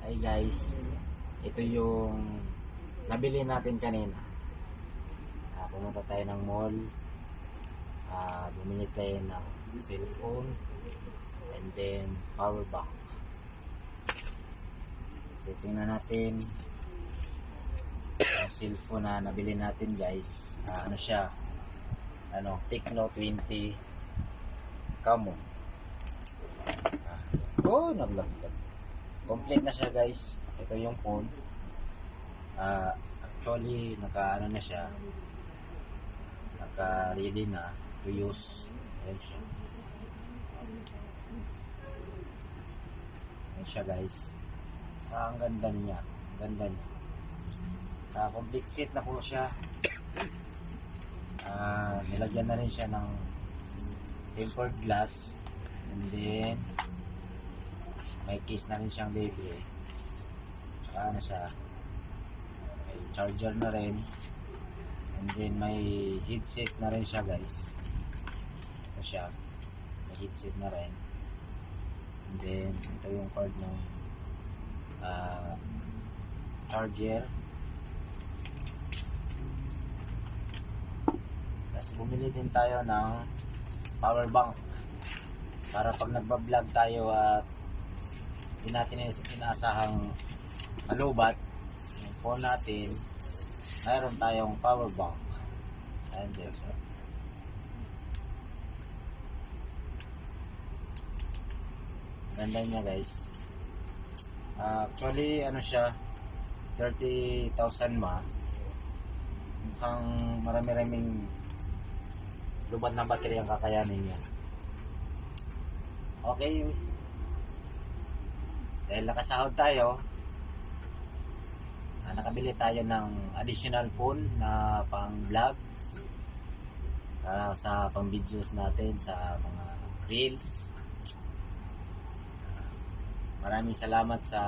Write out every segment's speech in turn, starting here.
Hi guys, ito yung nabili natin kanina. Pumunta tayo ng mall, bumili tayo ng cellphone and then power bank. Titingnan natin yung cellphone na nabili natin guys. Ano siya? Tecno 20 Camo. Naglaglag. Complete na siya guys. Ito yung phone. Actually naka na siya, naka ready na to use. Ayan siya. Ayan siya guys. Saka ang ganda niya. Ang ganda niya. Saka complete set na po siya. Nilagyan na rin siya ng tempered glass, and then may case na rin siyang baby. Saka siya, may charger na rin, and then may headset na rin siya guys. Ito siya, may headset na rin, and then ito yung cord ng charger. Tapos bumili din tayo ng power bank para pag nagba-vlog tayo at hindi natin inaasahang malubat yung phone natin, mayroon tayong power bank. Ayan guys, so ganda niya guys. Actually siya 30,000 mukhang marami-raming lubat na battery ang kakayanin niya. Okay, dahil nakasahod tayo, nakabili tayo ng additional phone na pang vlogs, sa pang videos natin, sa mga reels. Maraming salamat sa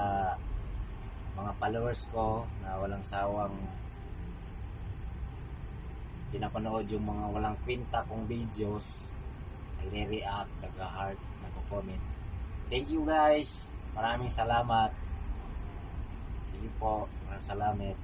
mga followers ko na walang sawang pinapanood yung mga walang kwenta kong videos, nagre-react, nag-heart, nag-comment. Thank you guys, maraming salamat. Sige po, maraming salamat.